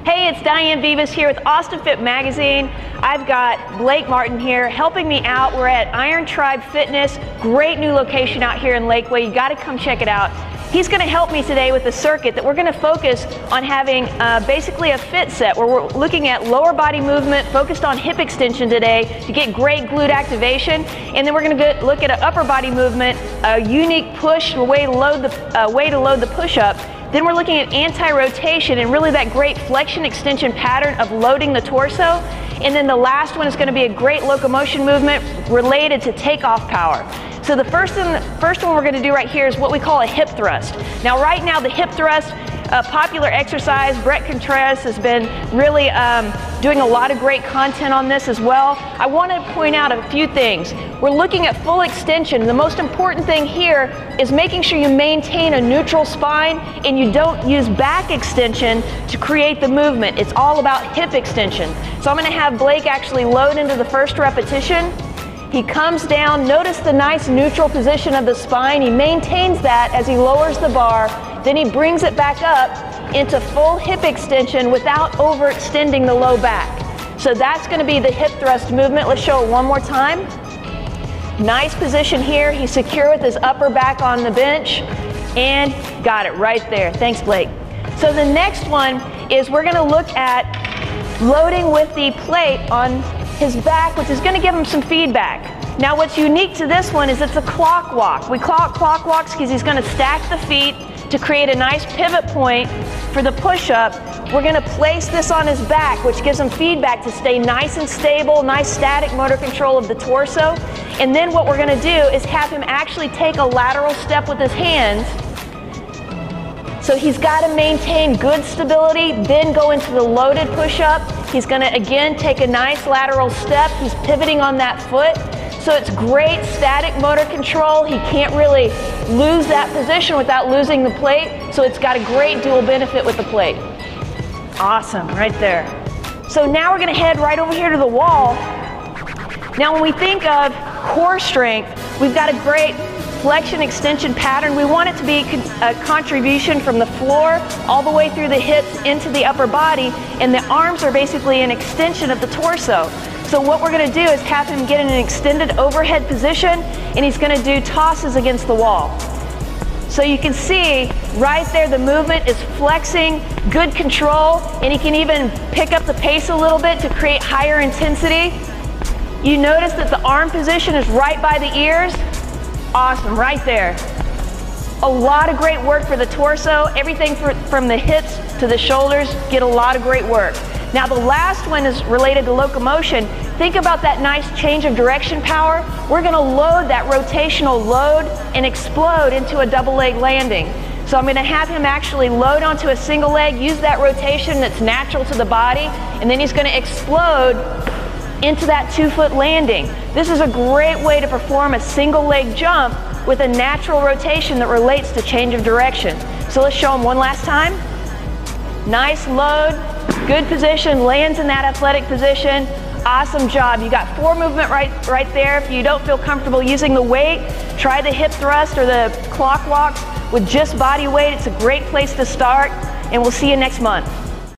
Hey, it's Diane Vives here with Austin Fit Magazine. I've got Blake Martin here helping me out. We're at IronTribe Fitness, great new location out here in Lakeway. You got to come check it out. He's going to help me today with a circuit that we're going to focus on having basically a fit set where we're looking at lower body movement, focused on hip extension today to get great glute activation, and then we're going to look at an upper body movement, a unique push, a way to load the push-up. Then we're looking at anti-rotation and really that great flexion extension pattern of loading the torso. And then the last one is going to be a great locomotion movement related to takeoff power. So the first one we're going to do right here is what we call a hip thrust. Now right now the hip thrust, a popular exercise. Brett Contreras has been really doing a lot of great content on this as well. I want to point out a few things. We're looking at full extension. The most important thing here is making sure you maintain a neutral spine and you don't use back extension to create the movement. It's all about hip extension. So I'm going to have Blake actually load into the first repetition. He comes down, notice the nice neutral position of the spine. He maintains that as he lowers the bar. Then he brings it back up into full hip extension without overextending the low back. So that's going to be the hip thrust movement. Let's show it one more time. Nice position here. He's secure with his upper back on the bench. And got it right there. Thanks, Blake. So the next one is we're going to look at loading with the plate on his back, which is going to give him some feedback. Now what's unique to this one is it's a clock walk. We call it clock walks because he's going to stack the feet to create a nice pivot point for the push-up. We're going to place this on his back, which gives him feedback to stay nice and stable, nice static motor control of the torso. And then what we're going to do is have him actually take a lateral step with his hands. So he's got to maintain good stability, then go into the loaded push-up. He's going to again take a nice lateral step. He's pivoting on that foot. So it's great static motor control. He can't really lose that position without losing the plate. So it's got a great dual benefit with the plate. Awesome, right there. So now we're going to head right over here to the wall. Now when we think of core strength, we've got a great flexion extension pattern. We want it to be a contribution from the floor all the way through the hips into the upper body, and the arms are basically an extension of the torso. So what we're going to do is have him get in an extended overhead position, and he's going to do tosses against the wall. So you can see right there the movement is flexing, good control, and he can even pick up the pace a little bit to create higher intensity. You notice that the arm position is right by the ears. Awesome, right there. A lot of great work for the torso. Everything from the hips to the shoulders get a lot of great work. Now the last one is related to locomotion. Think about that nice change of direction power. We're going to load that rotational load and explode into a double leg landing. So I'm going to have him actually load onto a single leg, use that rotation that's natural to the body, and then he's going to explode into that 2-foot landing. This is a great way to perform a single leg jump with a natural rotation that relates to change of direction. So let's show him one last time. Nice load, good position, lands in that athletic position. Awesome job. You got 4 movement right there. If you don't feel comfortable using the weight, try the hip thrust or the clock walks with just body weight. It's a great place to start, and we'll see you next month.